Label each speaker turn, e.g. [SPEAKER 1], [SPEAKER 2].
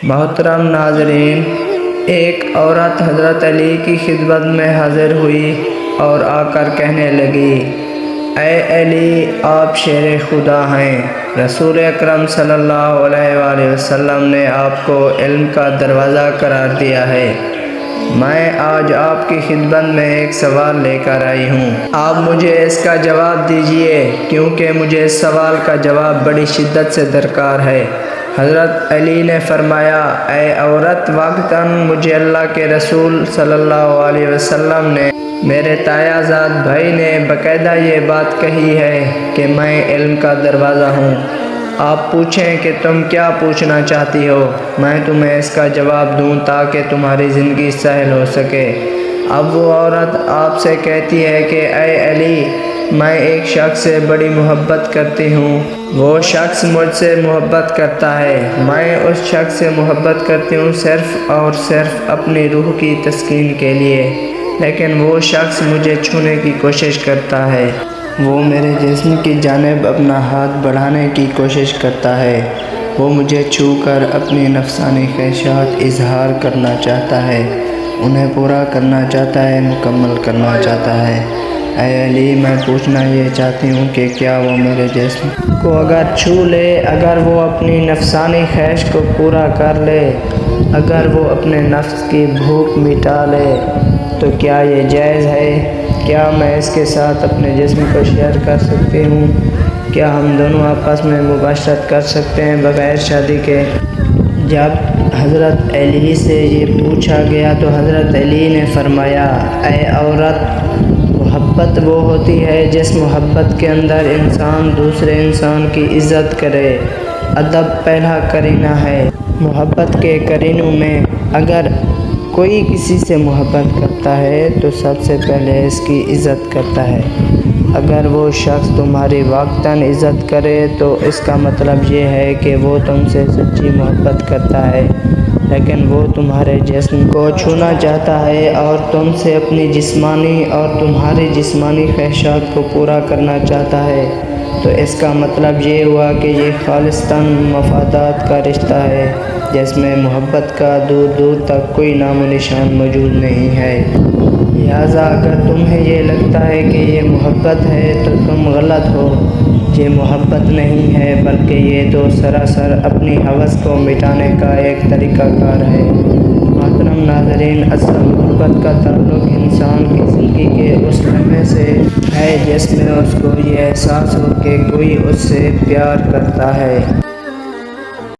[SPEAKER 1] محترم ناظرین، ایک عورت حضرت علی کی خدمت میں حاضر ہوئی اور آ کر کہنے لگی، اے علی، آپ شیر خدا ہیں۔ رسول اکرم صلی اللہ علیہ وآلہ وسلم نے آپ کو علم کا دروازہ قرار دیا ہے۔ میں آج آپ کی خدمت میں ایک سوال لے کر آئی ہوں۔ آپ مجھے اس کا جواب دیجئے، کیونکہ مجھے اس سوال کا جواب بڑی شدت سے درکار ہے۔ حضرت علی نے فرمایا، اے عورت، وقتاً مجھے اللہ کے رسول صلی اللہ علیہ وسلم نے، میرے تایا زاد بھائی نے باقاعدہ یہ بات کہی ہے کہ میں علم کا دروازہ ہوں۔ آپ پوچھیں کہ تم کیا پوچھنا چاہتی ہو، میں تمہیں اس کا جواب دوں تاکہ تمہاری زندگی سہل ہو سکے۔ اب وہ عورت آپ سے کہتی ہے کہ اے علی، میں ایک شخص سے بڑی محبت کرتی ہوں، وہ شخص مجھ سے محبت کرتا ہے، میں اس شخص سے محبت کرتی ہوں صرف اور صرف اپنی روح کی تسکین کے لیے، لیکن وہ شخص مجھے چھونے کی کوشش کرتا ہے، وہ میرے جسم کی جانب اپنا ہاتھ بڑھانے کی کوشش کرتا ہے، وہ مجھے چھو کر اپنی نفسانی خواہشات اظہار کرنا چاہتا ہے، انہیں پورا کرنا چاہتا ہے، مکمل کرنا چاہتا ہے۔ اے علی، میں پوچھنا یہ چاہتی ہوں کہ کیا وہ میرے جسم کو اگر چھو لے، اگر وہ اپنی نفسانی خواہش کو پورا کر لے، اگر وہ اپنے نفس کی بھوک مٹا لے، تو کیا یہ جائز ہے؟ کیا میں اس کے ساتھ اپنے جسم کو شیئر کر سکتی ہوں؟ کیا ہم دونوں آپس میں مباشرت کر سکتے ہیں بغیر شادی کے؟ جب حضرت علی سے یہ پوچھا گیا تو حضرت علی نے فرمایا، اے عورت، محبت وہ ہوتی ہے جس محبت کے اندر انسان دوسرے انسان کی عزت کرے۔ ادب پہلا قرینہ ہے۔ محبت کے قرینوں میں اگر کوئی کسی سے محبت کرتا ہے تو سب سے پہلے اس کی عزت کرتا ہے۔ اگر وہ شخص تمہاری واقعتاً عزت کرے تو اس کا مطلب یہ ہے کہ وہ تم سے سچی محبت کرتا ہے، لیکن وہ تمہارے جسم کو چھونا چاہتا ہے اور تم سے اپنی جسمانی اور تمہاری جسمانی خواہشات کو پورا کرنا چاہتا ہے، تو اس کا مطلب یہ ہوا کہ یہ خالصتاً مفادات کا رشتہ ہے، جس میں محبت کا دور دور تک کوئی نام و نشان موجود نہیں ہے۔ لہٰذا اگر تمہیں یہ لگتا ہے کہ یہ محبت ہے تو تم غلط ہو، یہ محبت نہیں ہے بلکہ یہ تو سراسر اپنی ہوس کو مٹانے کا ایک طریقہ کار ہے۔ محترم ناظرین، اصل محبت کا تعلق انسان کی زندگی کے اس لمحے سے ہے جس میں اس کو یہ احساس ہو کہ کوئی اس سے پیار کرتا ہے۔